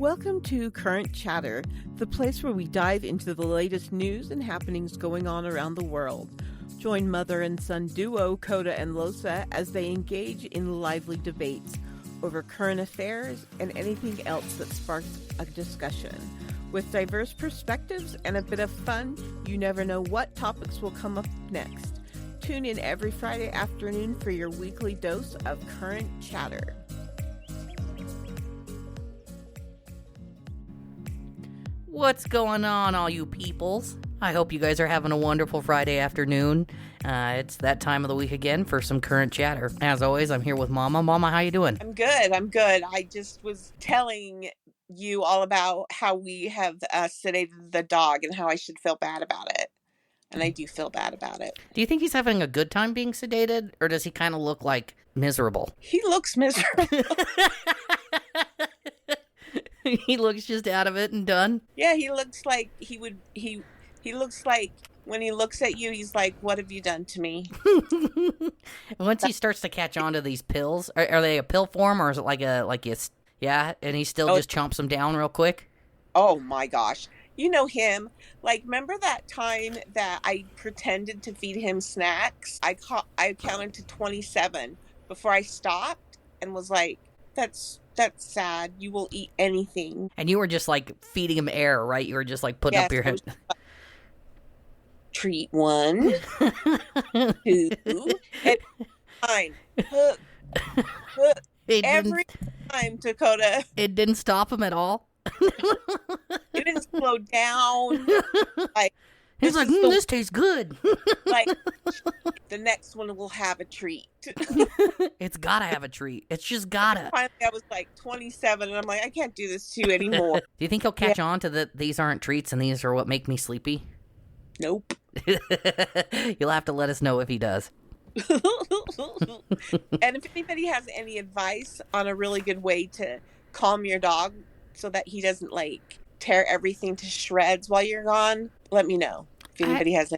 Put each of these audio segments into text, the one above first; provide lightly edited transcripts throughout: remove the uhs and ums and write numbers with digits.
Welcome to Current Chatter, the place where we dive into the latest news and happenings going on around the world. Join mother and son duo Coda and Losa as they engage in lively debates over current affairs and anything else that sparks a discussion. With diverse perspectives and a bit of fun, you never know what topics will come up next. Tune in every Friday afternoon for your weekly dose of Current Chatter. What's going on, all you peoples? I hope you guys are having a wonderful Friday afternoon. It's that time of the week again for some current chatter. As always, I'm here with Mama. Mama, how you doing? I'm good. I just was telling you all about how we have sedated the dog and how I should feel bad about it. And I do feel bad about it. Do you think he's having a good time being sedated, or does he kind of look like miserable? He looks miserable. He looks just out of it and done. Yeah, he looks like he looks like when he looks at you, he's like, "What have you done to me?" Once he starts to catch on to these pills, are they a pill form, or is it yeah, and he still just chomps them down real quick? Oh my gosh. You know him. Like, remember that time that I pretended to feed him snacks? I counted to 27 before I stopped and was like, that's sad. You will eat anything. And you were just like feeding him air, right? You were just like putting up your head. Treat 1, 2, and fine. Hook. Every time, Dakota. It didn't stop him at all. It didn't slow down. Like, he's like, this tastes good. Like, the next one will have a treat. It's gotta have a treat. It's just gotta. Finally, I was like 27, and I'm like, I can't do this to you anymore. Do you think he'll catch on to that these aren't treats and these are what make me sleepy? Nope. You'll have to let us know if he does. And if anybody has any advice on a really good way to calm your dog so that he doesn't like tear everything to shreds while you're gone, let me know. If anybody has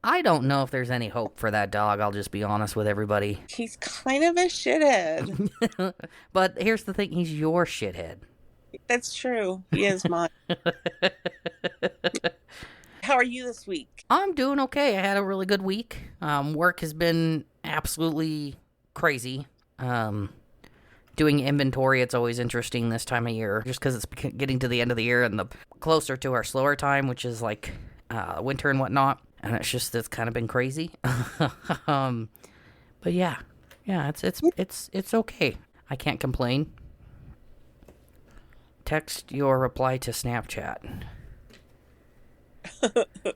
I don't know if there's any hope for that dog. I'll just be honest with everybody. He's kind of a shithead. But here's the thing. He's your shithead. That's true. He is mine. How are you this week? I'm doing okay. I had a really good week. Work has been absolutely crazy. Doing inventory, it's always interesting this time of year, just because it's getting to the end of the year and the closer to our slower time, which is like winter and whatnot. And it's kind of been crazy. But yeah, it's okay. I can't complain. Text your reply to Snapchat.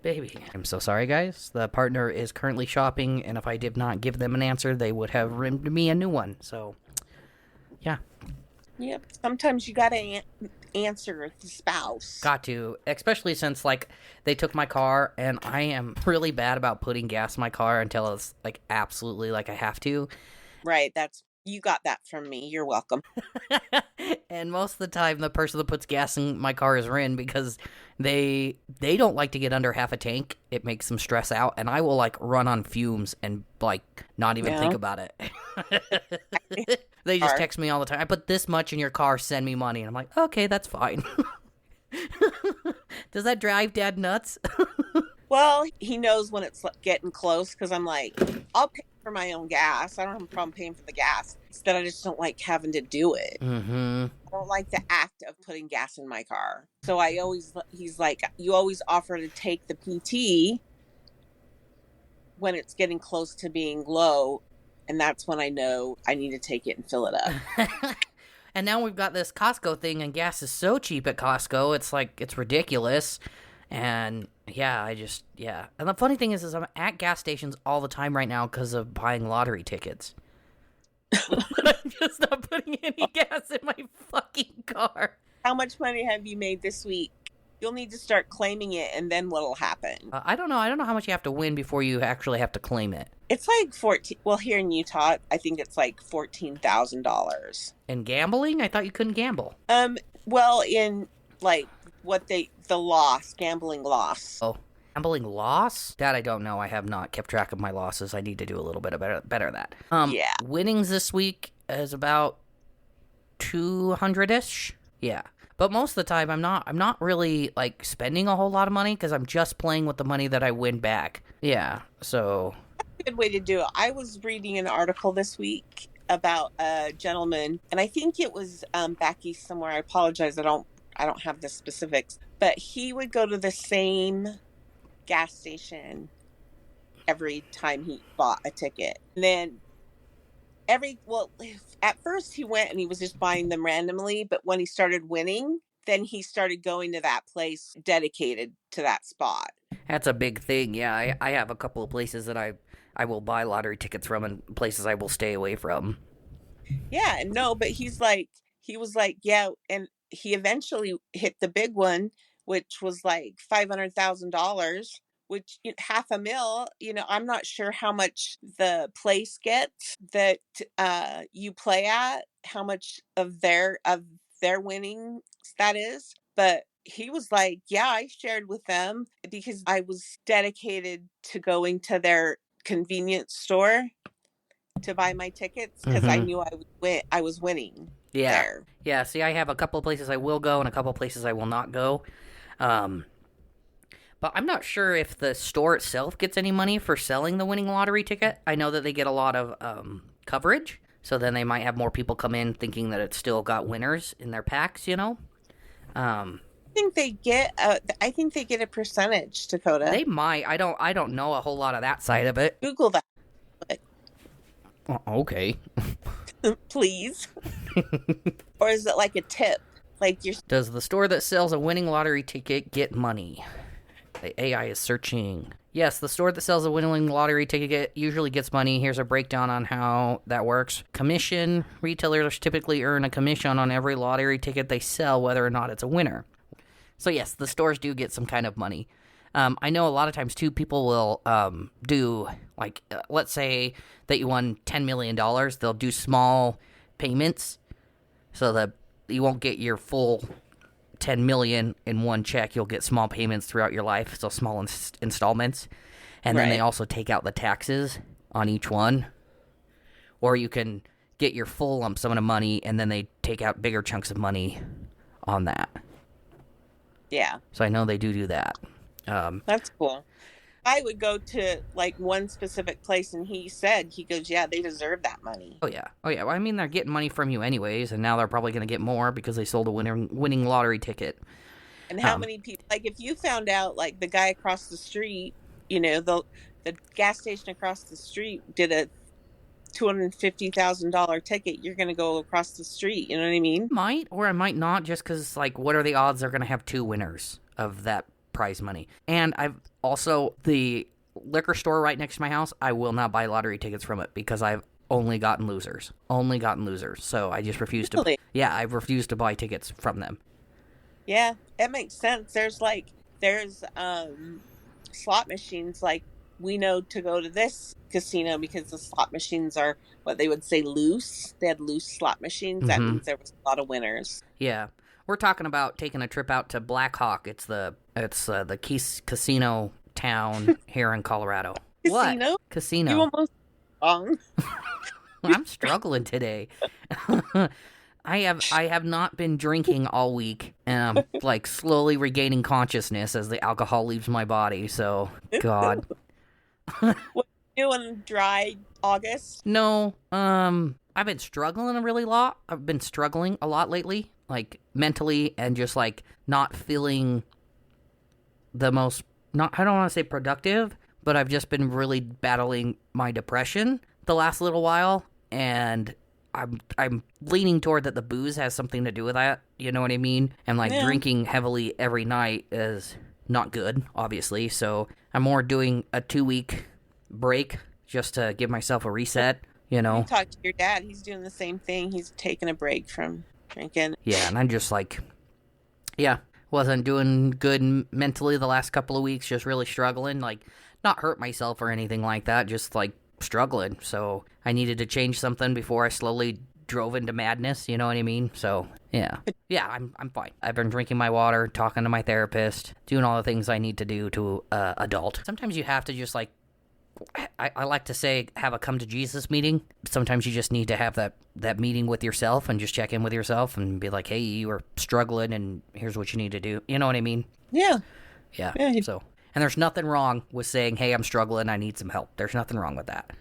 Baby. I'm so sorry, guys. The partner is currently shopping, and if I did not give them an answer, they would have rimmed me a new one. So, yeah. Yep. Sometimes you gotta answer the spouse. Got to. Especially since, like, they took my car, and I am really bad about putting gas in my car until it's, like, absolutely, like, I have to. Right. You got that from me. You're welcome. And most of the time, the person that puts gas in my car is Rin, because they don't like to get under half a tank. It makes them stress out, and I will, like, run on fumes and, like, not even think about it. They just text me all the time. I put this much in your car, send me money. And I'm like, okay, that's fine. Does that drive Dad nuts? Well, he knows when it's getting close, because I'm like, I'll pay for my own gas. I don't have a problem paying for the gas. It's that I just don't like having to do it. Mm-hmm. I don't like the act of putting gas in my car. So he's like, you always offer to take the PT when it's getting close to being low. And that's when I know I need to take it and fill it up. And now we've got this Costco thing, and gas is so cheap at Costco. It's like, it's ridiculous. And yeah, And the funny thing is I'm at gas stations all the time right now because of buying lottery tickets. I'm just not putting any gas in my fucking car. How much money have you made this week? You'll need to start claiming it, and then what'll happen? I don't know. I don't know how much you have to win before you actually have to claim it. It's like 14. Well, here in Utah, I think it's like $14,000. In gambling? I thought you couldn't gamble. Well, in like gambling loss. Oh, gambling loss? That I don't know. I have not kept track of my losses. I need to do a little bit of better at that. Winnings this week is about 200-ish. Yeah. But most of the time, I'm not really like spending a whole lot of money because I'm just playing with the money that I win back. Yeah, so Good way to do it. I was reading an article this week about a gentleman, and I think it was back east somewhere. I apologize, I don't have the specifics, but he would go to the same gas station every time he bought a ticket. And then at first he went and he was just buying them randomly, but when he started winning, then he started going to that place dedicated to that spot. that's a big thing. Yeah, I have a couple of places that I will buy lottery tickets from and places I will stay away from. Yeah, and no, but he was like, yeah, and he eventually hit the big one, which was like $500,000, which half a mil. I'm not sure how much the place gets that you play at, how much of their winnings that is, but he was like, yeah, I shared with them because I was dedicated to going to their convenience store to buy my tickets because I Mm-hmm. knew I was winning Yeah, there. yeah. See, I have a couple of places I will go and a couple of places I will not go. Um, but I'm not sure if the store itself gets any money for selling the winning lottery ticket. I know that they get a lot of coverage, so then they might have more people come in thinking that it's still got winners in their packs. Um, I think they get a percentage, Dakota. they might. I don't know a whole lot of that side of it. Google that, Okay. please. Or is it like a tip? Like you're Does the store that sells a winning lottery ticket get money? The AI is searching. Yes, the store that sells a winning lottery ticket usually gets money. Here's a breakdown on how that works. Commission. Retailers typically earn a commission on every lottery ticket they sell, whether or not it's a winner. So yes, the stores do get some kind of money. I know a lot of times, too, people will do, like, let's say that you won $10 million. They'll do small payments so that you won't get your full 10 million in one check. You'll get small payments throughout your life, so small installments, and then they right. also take out the taxes on each one. Or you can get your full lump sum of money and then they take out bigger chunks of money on that. Yeah, So I know they do that. that's cool. I would go to like one specific place, and he goes, yeah, they deserve that money. Oh yeah. Well, I mean, they're getting money from you anyways, and now they're probably going to get more because they sold a winning lottery ticket. And how Um, many people? Like if you found out, like the guy across the street, the gas station across the street did a $250,000 ticket, you're going to go across the street. You know what I mean? might or I might not, just because like, what are the odds they're going to have two winners of that prize money? And I've also the liquor store right next to my house. I will not buy lottery tickets from it because I've only gotten losers. Only gotten losers. So I just refuse to. Really? Yeah, I refuse to buy tickets from them. Yeah, it makes sense. There's slot machines, like we know to go to this casino because the slot machines are what they would say loose. They had loose slot machines. That Mm-hmm. means there was a lot of winners. Yeah, we're talking about taking a trip out to Black Hawk. It's the casino town here in Colorado. What Casino? casino? You almost wrong. I'm struggling today. I have not been drinking all week, and I'm like slowly regaining consciousness as the alcohol leaves my body. So, God, What you doing dry August? no. I've been struggling a really lot. I've been struggling a lot lately, like mentally, and just like not feeling the most. Not I don't want to say productive, but I've just been really battling my depression the last little while, and I'm leaning toward that the booze has something to do with that. You know what I mean? And like Yeah. drinking heavily every night is not good, obviously. So I'm more doing a 2-week break just to give myself a reset. You know? Talk to your dad. He's doing the same thing. He's taking a break from drinking. Yeah, and I'm just like, yeah, wasn't doing good mentally the last couple of weeks. Just really struggling. Like, not hurt myself or anything like that. Just like struggling. So I needed to change something before I slowly drove into madness. You know what I mean? So yeah, I'm fine. I've been drinking my water, talking to my therapist, doing all the things I need to do to adult. Sometimes you have to just like I like to say have a come to Jesus meeting. Sometimes you just need to have that meeting with yourself and just check in with yourself and be like, hey, you are struggling and here's what you need to do. You know what I mean? Yeah. Yeah. Yeah. So, and there's nothing wrong with saying, hey, I'm struggling. I need some help. There's nothing wrong with that.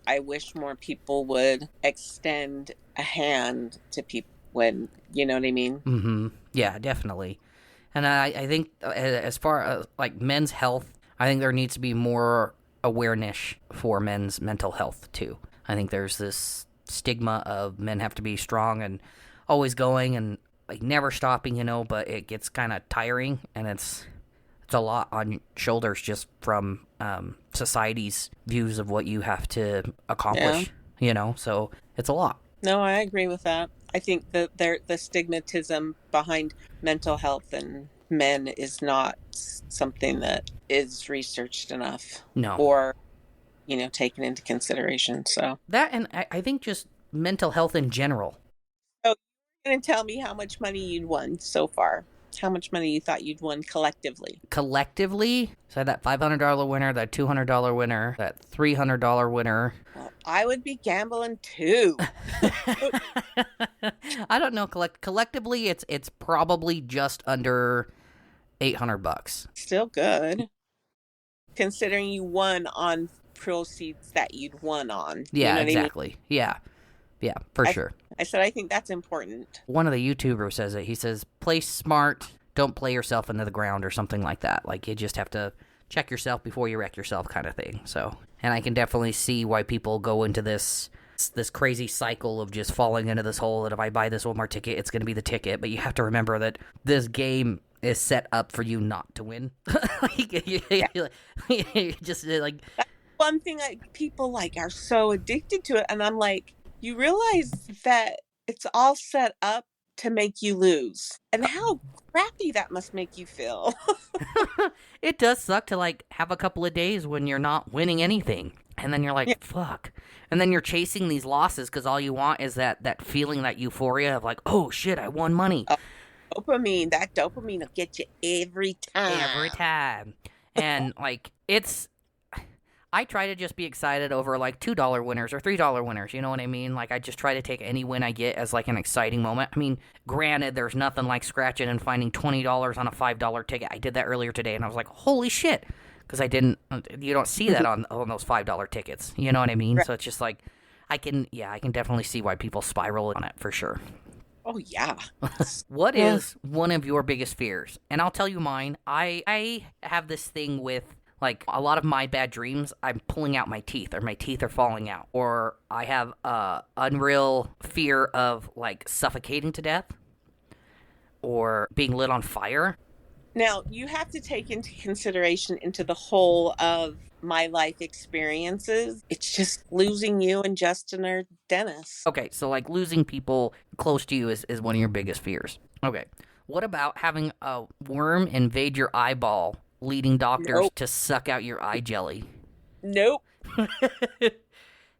I wish more people would extend a hand to people when, you know what I mean? Mm-hmm. Yeah, definitely. And I think as far as like men's health, I think there needs to be more awareness for men's mental health too. I think there's this stigma of men have to be strong and always going and like never stopping, but it gets kind of tiring and it's a lot on shoulders just from society's views of what you have to accomplish, so it's a lot. No, I agree with that. I think that the stigmatism behind mental health and men is not something that is researched enough. No. Or, taken into consideration. So that, and I think just mental health in general. So you're going to tell me how much money you'd won so far. How much money you thought you'd won collectively? Collectively? So that $500 winner, that $200 winner, that $300 winner. Well, I would be gambling too. I don't know. Collectively, it's probably just under $800. Still good, considering you won on proceeds that you'd won on. Yeah, exactly. I mean? Yeah, for sure. I said I think that's important. One of the YouTubers says it. He says, play smart, don't play yourself into the ground or something like that. Like, you just have to check yourself before you wreck yourself kind of thing. So, and I can definitely see why people go into this crazy cycle of just falling into this hole that if I buy this Walmart ticket, it's going to be the ticket. But you have to remember that this game is set up for you not to win. Just like... That's one thing people are so addicted to it. And I'm like, you realize that it's all set up to make you lose. And how crappy that must make you feel. It does suck to have a couple of days when you're not winning anything. And then you're like, fuck. And then you're chasing these losses because all you want is that feeling, that euphoria of oh shit, I won money. Dopamine. That dopamine will get you every time. Every time. And I try to just be excited over $2 winners or $3 winners, you know what I mean? I just try to take any win I get as an exciting moment. I mean, granted, there's nothing like scratching and finding $20 on a $5 ticket. I did that earlier today and I was like, holy shit. Because you don't see that on those $5 tickets, you know what I mean? Right. So it's just I can definitely see why people spiral on it for sure. Oh, yeah. What is one of your biggest fears? And I'll tell you mine. I have this thing with... a lot of my bad dreams, I'm pulling out my teeth, or my teeth are falling out. Or I have unreal fear of, suffocating to death. Or being lit on fire. Now, you have to take into consideration into the whole of my life experiences. It's just losing you and Justin or Dennis. Okay, so, losing people close to you is one of your biggest fears. Okay, what about having a worm invade your eyeball, leading doctors to suck out your eye jelly? Nope.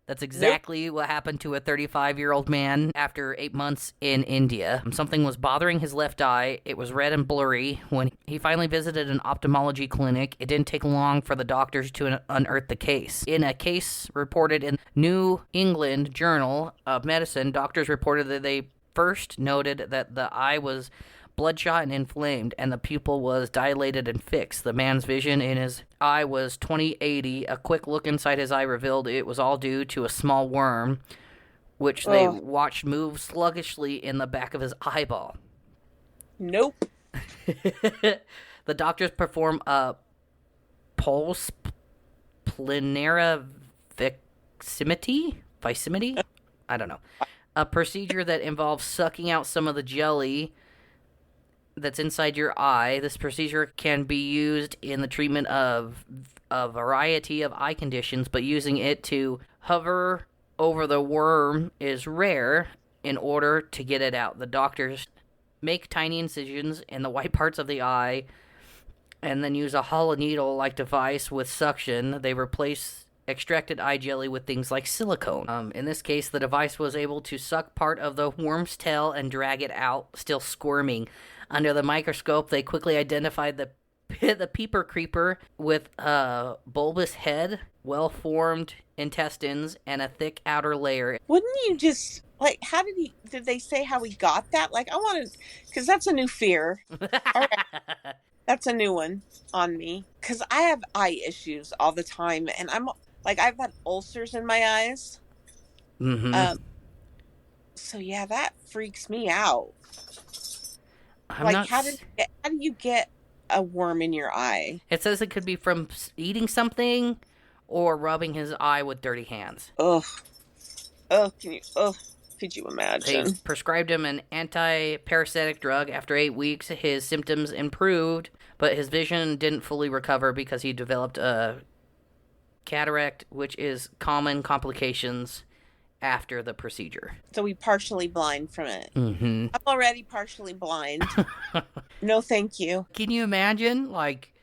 That's exactly what happened to a 35-year-old man after 8 months in India. Something was bothering his left eye. It was red and blurry. When he finally visited an ophthalmology clinic, it didn't take long for the doctors to unearth the case. In a case reported in New England Journal of Medicine, doctors reported that they first noted that the eye was bloodshot and inflamed, and the pupil was dilated and fixed. The man's vision in his eye was 20/80. A quick look inside his eye revealed it was all due to a small worm, which they watched move sluggishly in the back of his eyeball. Nope. The doctors performed a pulse planera vicimity? I don't know. A procedure that involves sucking out some of the jelly that's inside your eye. This procedure can be used in the treatment of a variety of eye conditions, but using it to hover over the worm is rare in order to get it out. The doctors make tiny incisions in the white parts of the eye and then use a hollow needle-like device with suction. They replace extracted eye jelly with things like silicone. In this case, the device was able to suck part of the worm's tail and drag it out, still squirming. Under the microscope, they quickly identified the the peeper creeper with a bulbous head, well-formed intestines, and a thick outer layer. Wouldn't you just, like, did they say how he got that? Like, I want to, because that's a new fear. All right, that's a new one on me. Because I have eye issues all the time, and I've had ulcers in my eyes. Mm-hmm. So yeah, that freaks me out. I'm Like, not... how do you get a worm in your eye? It says it could be from eating something or rubbing his eye with dirty hands. Ugh. Could you imagine? They prescribed him an anti-parasitic drug. After 8 weeks, his symptoms improved, but his vision didn't fully recover because he developed a cataract, which is common complications after the procedure. So we partially blind from it. Mm-hmm. I'm already partially blind. No, thank you. Can you imagine, like,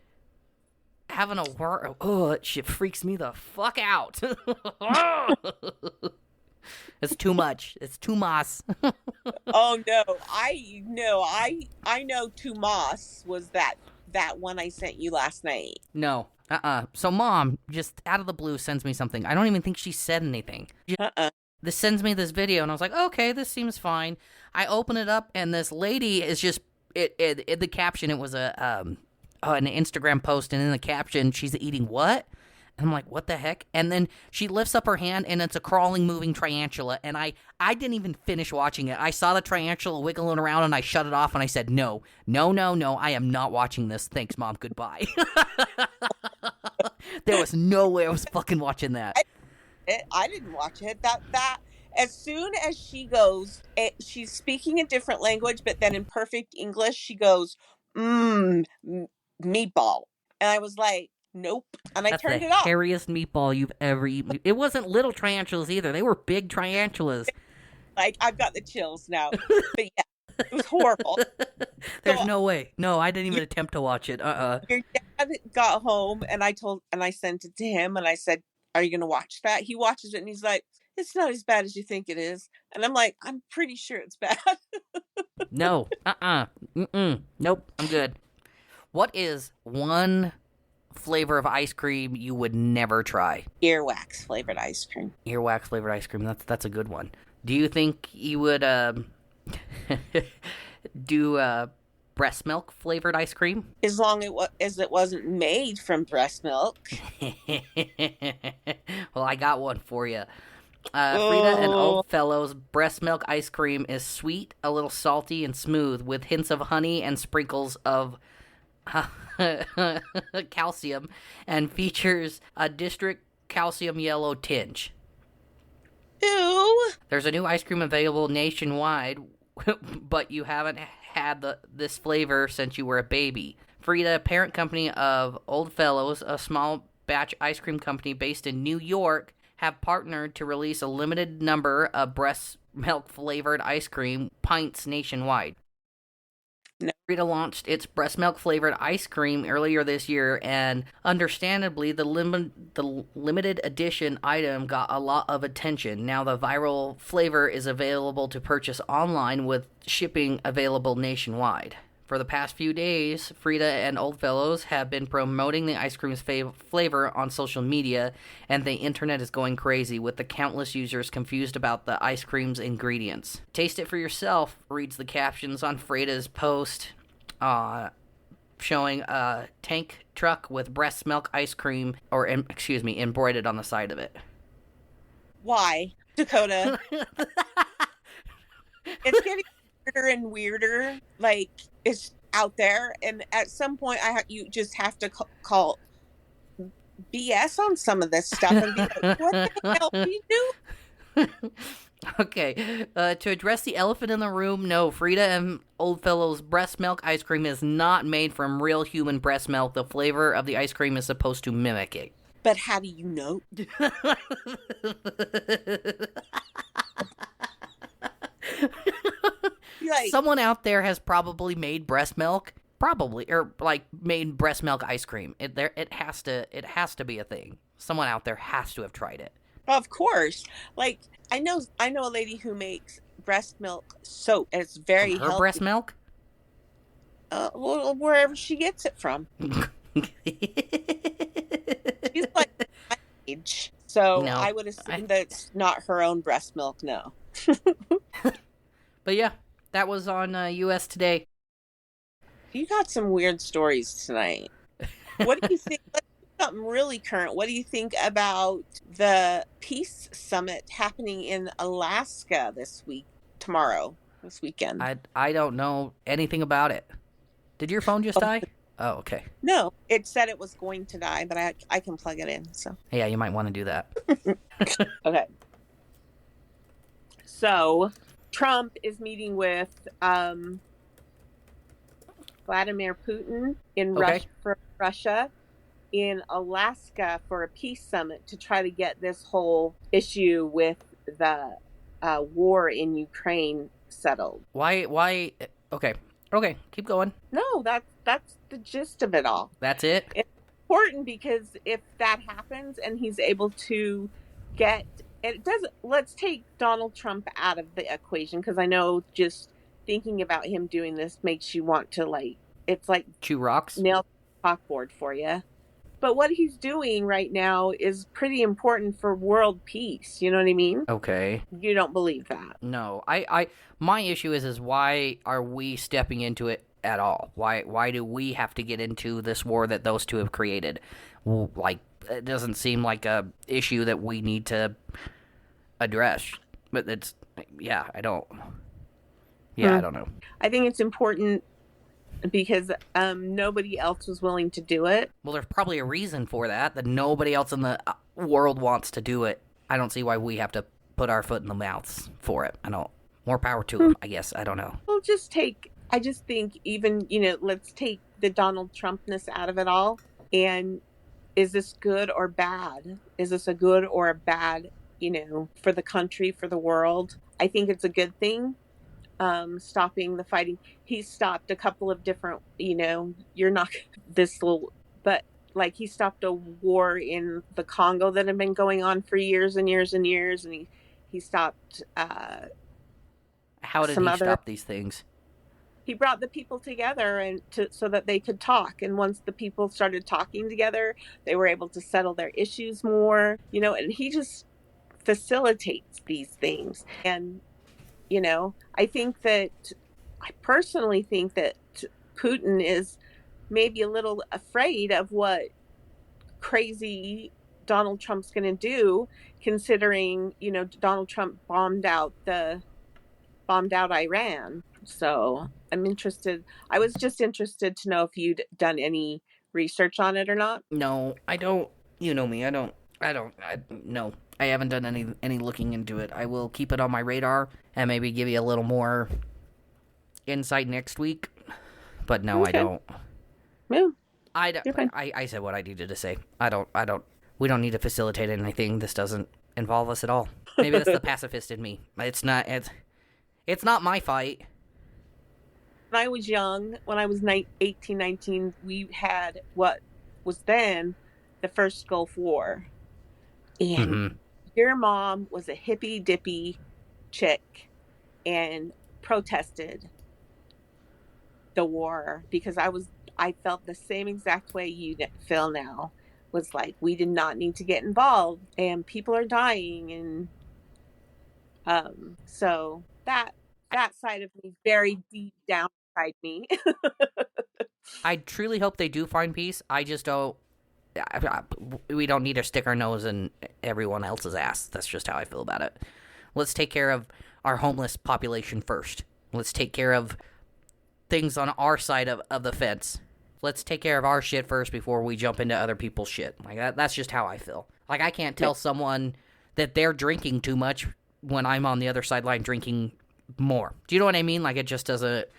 having a worm? Oh, that shit freaks me the fuck out. It's too much. It's too moss. Oh no, I know Tomas was that one I sent you last night. No. So Mom, just out of the blue, sends me something. I don't even think she said anything. This sends me this video, and I was like, okay, this seems fine. I open it up, and this lady is just... In the caption, it was an Instagram post, and in the caption, she's eating what? And I'm like, what the heck? And then she lifts up her hand, and it's a crawling, moving tarantula. And I didn't even finish watching it. I saw the tarantula wiggling around, and I shut it off, and I said, no, I am not watching this. Thanks, Mom. Goodbye. There was no way I was fucking watching that. I didn't watch it. That as soon as she goes, she's speaking a different language, but then in perfect English, she goes, meatball. And I was like, nope. And I turned it off. That's the hairiest meatball you've ever eaten. It wasn't little tarantulas either. They were big tarantulas. Like, I've got the chills now. But yeah, it was horrible. There's no way. No, I didn't even attempt to watch it. Your dad got home, and I sent it to him, and I said, are you going to watch that? He watches it, and he's like, it's not as bad as you think it is. And I'm like, I'm pretty sure it's bad. No. Nope, I'm good. What is one flavor of ice cream you would never try? Earwax flavored ice cream. Earwax flavored ice cream. That's a good one. Do you think you would do breast milk flavored ice cream? As long as it wasn't made from breast milk. Well, I got one for you. Frida and Oldfellow's breast milk ice cream is sweet, a little salty, and smooth, with hints of honey and sprinkles of calcium, and features a district calcium yellow tinge. Ew. There's a new ice cream available nationwide, but you haven't had this flavor since you were a baby. Frida, parent company of Oldfellows, a small batch ice cream company based in New York, have partnered to release a limited number of breast milk flavored ice cream pints nationwide. No. Frida launched its breast milk flavored ice cream earlier this year, and understandably, the limited edition item got a lot of attention. Now the viral flavor is available to purchase online, with shipping available nationwide. For the past few days, Frida and Oldfellows have been promoting the ice cream's flavor on social media, and the internet is going crazy, with the countless users confused about the ice cream's ingredients. Taste it for yourself, reads the captions on Frida's post, showing a tank truck with breast milk ice cream, embroidered on the side of it. Why, Dakota? It's getting weirder and weirder. Like, it's out there, and at some point you just have to call BS on some of this stuff and be like, what the hell do you do? Okay, to address the elephant in the room, no, Frida and Oldfellow's breast milk ice cream is not made from real human breast milk. The flavor of the ice cream is supposed to mimic it. But how do you know? Like, someone out there has probably made breast milk, made breast milk ice cream. It has to be a thing. Someone out there has to have tried it. Of course. Like, I know a lady who makes breast milk soap, and it's very healthy. Breast milk? Well, wherever she gets it from. She's like my age, so No, I would assume that it's not her own breast milk. No. but yeah, that was on U.S. Today. You got some weird stories tonight. What do you think? Let's do something really current. What do you think about the Peace Summit happening in Alaska this weekend? I don't know anything about it. Did your phone just die? Oh, okay. No, it said it was going to die, but I can plug it in. So Yeah, you might want to do that. okay. So Trump is meeting with Vladimir Putin in Russia in Alaska for a peace summit to try to get this whole issue with the war in Ukraine settled. Why? Okay, keep going. No, that's the gist of it all. That's it? It's important because if that happens and he's able to get it, let's take Donald Trump out of the equation, because I know just thinking about him doing this makes you want to, like, it's like chew rocks, nail chalkboard for you. But what he's doing right now is pretty important for world peace. You know what I mean? Okay. You don't believe that? No. My issue is why are we stepping into it at all? Why do we have to get into this war that those two have created? Like, it doesn't seem like a issue that we need to address. But it's, yeah, I don't know. I think it's important because nobody else was willing to do it. Well, there's probably a reason for that nobody else in the world wants to do it. I don't see why we have to put our foot in the mouths for it. I don't. More power to them, I guess. I don't know. Well, I just think even, let's take the Donald Trumpness out of it all. And is this good or bad? Is this a good or a bad, for the country, for the world? I think it's a good thing. Stopping the fighting. He stopped a couple of different, you're not this little, but like he stopped a war in the Congo that had been going on for years and years and years. And he stopped, how did he stop these things? He brought the people together so that they could talk. And once the people started talking together, they were able to settle their issues more, and he just facilitates these things. And I personally think that Putin is maybe a little afraid of what crazy Donald Trump's going to do, considering, Donald Trump bombed out Iran. So I'm interested. I was just interested to know if you'd done any research on it or not. No, I don't. You know me. No. I haven't done any looking into it. I will keep it on my radar and maybe give you a little more insight next week. But no, okay. I don't. Yeah. I said what I needed to say. We don't need to facilitate anything. This doesn't involve us at all. Maybe that's the pacifist in me. It's not my fight. When I was young, when I was 18, 19, we had what was then the first Gulf War. And your mom was a hippy-dippy chick and protested the war because I felt the same exact way you feel now. Was like, we did not need to get involved and people are dying. And so that side of me is very deep down inside me. I truly hope they do find peace. I just don't. We don't need to stick our nose in everyone else's ass. That's just how I feel about it. Let's take care of our homeless population first. Let's take care of things on our side of the fence. Let's take care of our shit first before we jump into other people's shit. Like that's just how I feel. Like I can't tell someone that they're drinking too much when I'm on the other sideline drinking more. Do you know what I mean? Like it just doesn't.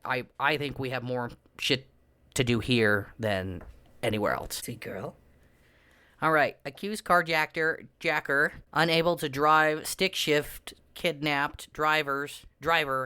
I think we have more shit to do here than anywhere else. See, girl. All right. Accused carjacker unable to drive, stick shift, kidnapped driver,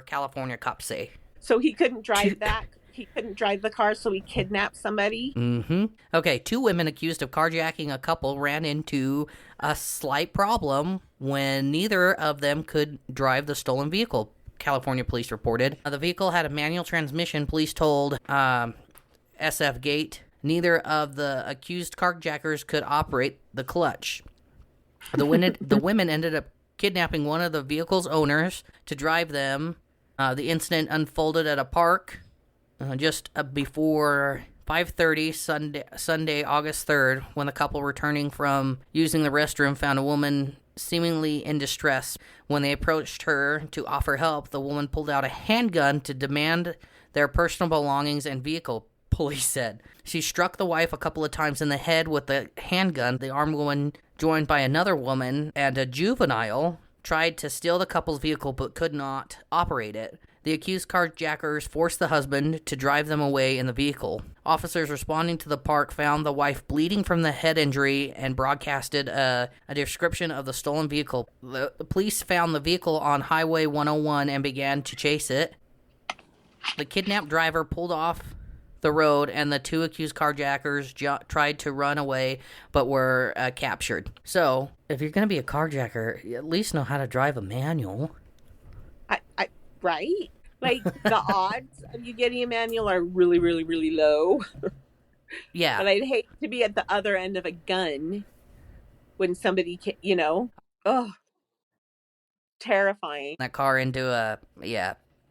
California cops say. So he couldn't drive that? He couldn't drive the car, so he kidnapped somebody? Mm-hmm. Okay, 2 women accused of carjacking a couple ran into a slight problem when neither of them could drive the stolen vehicle. California police reported. The vehicle had a manual transmission, police told SF Gate. Neither of the accused carjackers could operate the clutch. The women ended up kidnapping one of the vehicle's owners to drive them. The incident unfolded at a park just before 5:30 Sunday, August 3rd, when the couple returning from using the restroom found a woman seemingly in distress. When they approached her to offer help, the woman pulled out a handgun to demand their personal belongings and vehicle, police said. She struck the wife a couple of times in the head with the handgun. The armed woman, joined by another woman and a juvenile, tried to steal the couple's vehicle but could not operate it. The accused carjackers forced the husband to drive them away in the vehicle. Officers responding to the park found the wife bleeding from the head injury and broadcasted a description of the stolen vehicle. The police found the vehicle on Highway 101 and began to chase it. The kidnapped driver pulled off the road, and the two accused carjackers tried to run away but were captured. So, if you're going to be a carjacker, you at least know how to drive a manual. Right? Like, the odds of you getting a manual are really, really, really low. Yeah. But I'd hate to be at the other end of a gun when somebody can, terrifying. That car into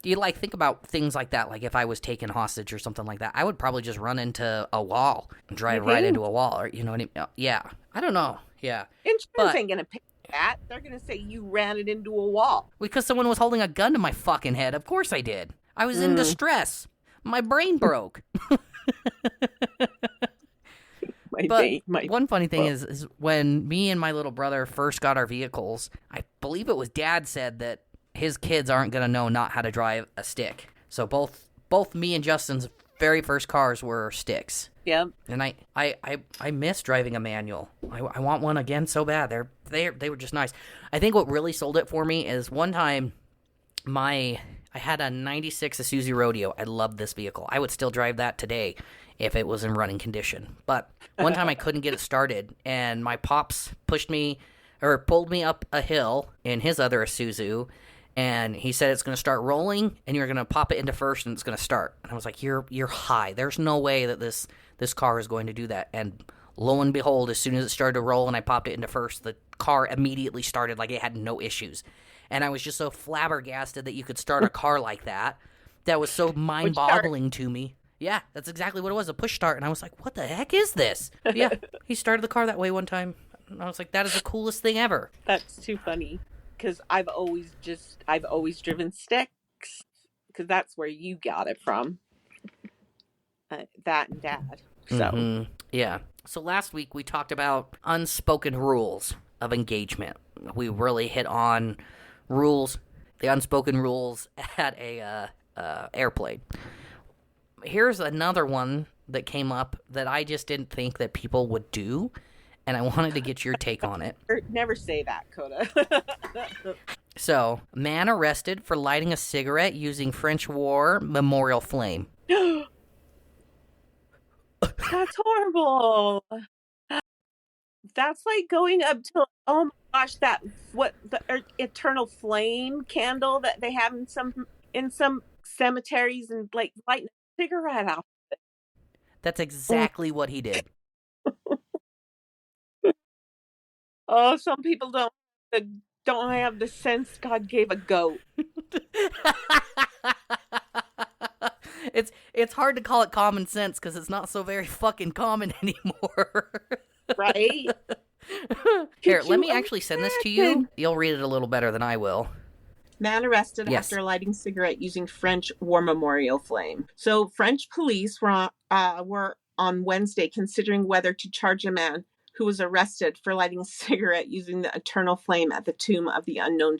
you think about things like that, like if I was taken hostage or something like that, I would probably just run into a wall and drive right into a wall, or you know what I mean? Yeah, I don't know. Yeah, insurance ain't gonna pay that. They're gonna say you ran it into a wall because someone was holding a gun to my fucking head. Of course I did. I was in distress. My brain broke. One funny thing is when me and my little brother first got our vehicles, I believe it was Dad said that his kids aren't going to know not how to drive a stick. So both me and Justin's very first cars were sticks. Yep. And I miss driving a manual. I want one again so bad. They were just nice. I think what really sold it for me is one time I had a 96 Isuzu Rodeo. I loved this vehicle. I would still drive that today if it was in running condition. But one time I couldn't get it started, and my pops pulled me up a hill in his other Isuzu, and he said it's going to start rolling, and you're going to pop it into first, and it's going to start. And I was like, you're high. There's no way that this car is going to do that. And lo and behold, as soon as it started to roll and I popped it into first, the car immediately started like it had no issues. And I was just so flabbergasted that you could start a car like that. That was so mind-boggling to me. Yeah, that's exactly what it was, a push start. And I was like, what the heck is this? But yeah, he started the car that way one time. And I was like, that is the coolest thing ever. That's too funny. Because I've always driven sticks. Because that's where you got it from. That and Dad. So. Mm-hmm. Yeah. So last week we talked about unspoken rules of engagement. We really hit on the unspoken rules at a airplane. Here's another one that came up that I just didn't think that people would do, and I wanted to get your take on it. Never say that, Coda. So, man arrested for lighting a cigarette using French War memorial flame. That's horrible. That's like going up to, oh my gosh, the eternal flame candle that they have in some cemeteries, and like lighting a cigarette out. That's exactly what he did. Oh, some people don't have the sense God gave a goat. It's hard to call it common sense because it's not so very fucking common anymore. Right? Here, let me actually send this to you. You'll read it a little better than I will. Man arrested after lighting cigarette using French war memorial flame. So French police were on Wednesday considering whether to charge a man who was arrested for lighting a cigarette using the eternal flame at the tomb of the unknown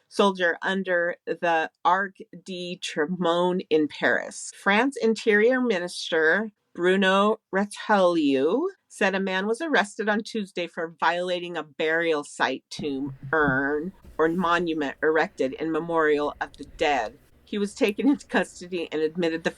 soldier under the Arc de Triomphe in Paris. France Interior Minister Bruno Retailleau said a man was arrested on Tuesday for violating a burial site tomb, urn, or monument erected in memorial of the dead. He was taken into custody and admitted the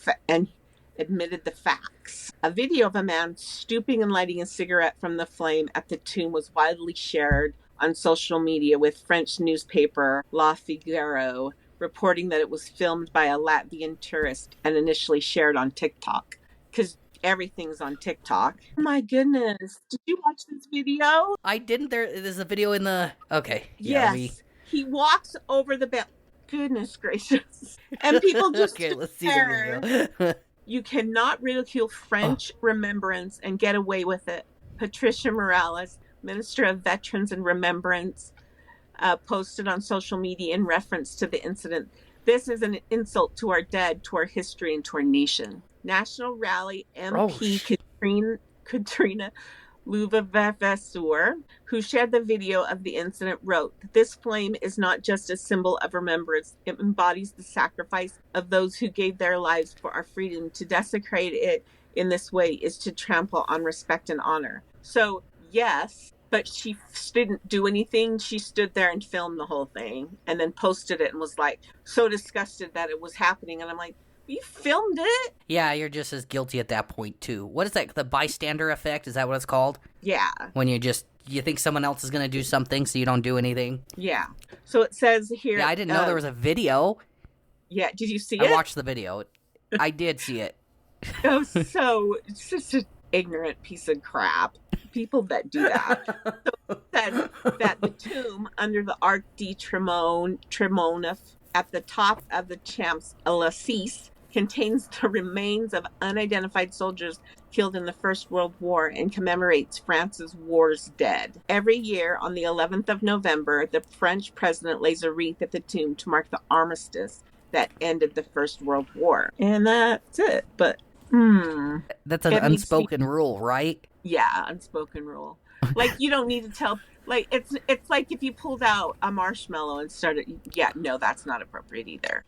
facts. A video of a man stooping and lighting a cigarette from the flame at the tomb was widely shared on social media, with French newspaper Le Figaro reporting that it was filmed by a Latvian tourist and initially shared on TikTok. Because everything's on TikTok. Oh my goodness. Did you watch this video? I didn't. There's a video in the... Okay. Yes. He walks over the bed. Goodness gracious. And people just okay, let's see the video. You cannot ridicule French remembrance and get away with it. Patricia Morales, Minister of Veterans and Remembrance, posted on social media in reference to the incident. This is an insult to our dead, to our history, and to our nation. National Rally MP Katrina Luvavasur, who shared the video of the incident, wrote, "This flame is not just a symbol of remembrance. It embodies the sacrifice of those who gave their lives for our freedom. To desecrate it in this way is to trample on respect and honor." So, yes, but she didn't do anything. She stood there and filmed the whole thing and then posted it and was like so disgusted that it was happening. And I'm like, you filmed it? Yeah, you're just as guilty at that point, too. What is that? The bystander effect? Is that what it's called? Yeah. When you think someone else is going to do something, so you don't do anything? Yeah. So it says here... Yeah, I didn't know there was a video. Yeah, did you see it? I watched the video. I did see it. Oh, so it's just an ignorant piece of crap. People that do that. So it said that the tomb under the Arc de Tremona at the top of the Champs Elysees contains the remains of unidentified soldiers killed in the First World War and commemorates France's war's dead. Every year on the 11th of November, the French president lays a wreath at the tomb to mark the armistice that ended the First World War. And that's it. But, That's an unspoken rule, right? Yeah, unspoken rule. Like, you don't need to tell... Like, it's like if you pulled out a marshmallow and started... Yeah, no, that's not appropriate either.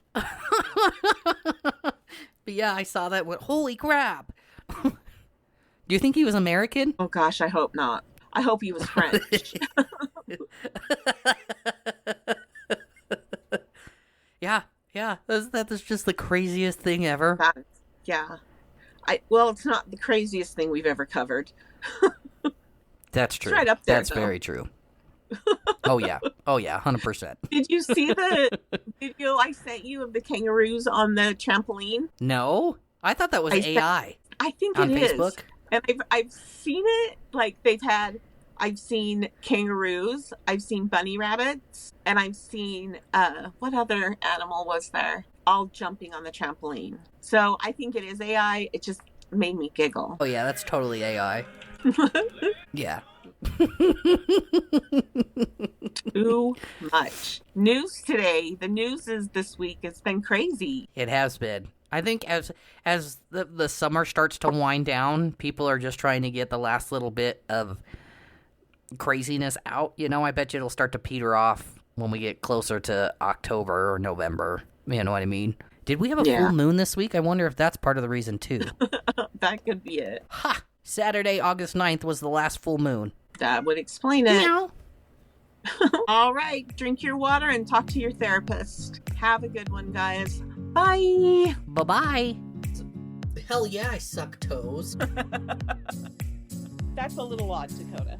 But yeah, I saw that. Went, holy crap. Do you think he was American? Oh, gosh, I hope not. I hope he was French. Yeah. That is just the craziest thing ever. Yeah. Well, it's not the craziest thing we've ever covered. That's true. It's right up there, That's though. very true. Oh, yeah. 100%. Did you see the video I sent you of the kangaroos on the trampoline? No? I thought that was AI. I think on it is. Facebook? And I've seen it. Like, I've seen kangaroos, I've seen bunny rabbits, and I've seen, what other animal was there? All jumping on the trampoline. So I think it is AI. It just made me giggle. Oh, yeah, that's totally AI. Yeah. Too much. News today. The news is this week. It's been crazy. It has been. I think as the summer starts to wind down, people are just trying to get the last little bit of craziness out. You know, I bet you it'll start to peter off when we get closer to October or November. You know what I mean? Did we have a full moon this week? I wonder if that's part of the reason, too. That could be it. Ha! Saturday, August 9th was the last full moon. That would explain it. Meow. All right. Drink your water and talk to your therapist. Have a good one, guys. Bye. Bye-bye. Hell yeah, I suck toes. That's a little odd, Dakota.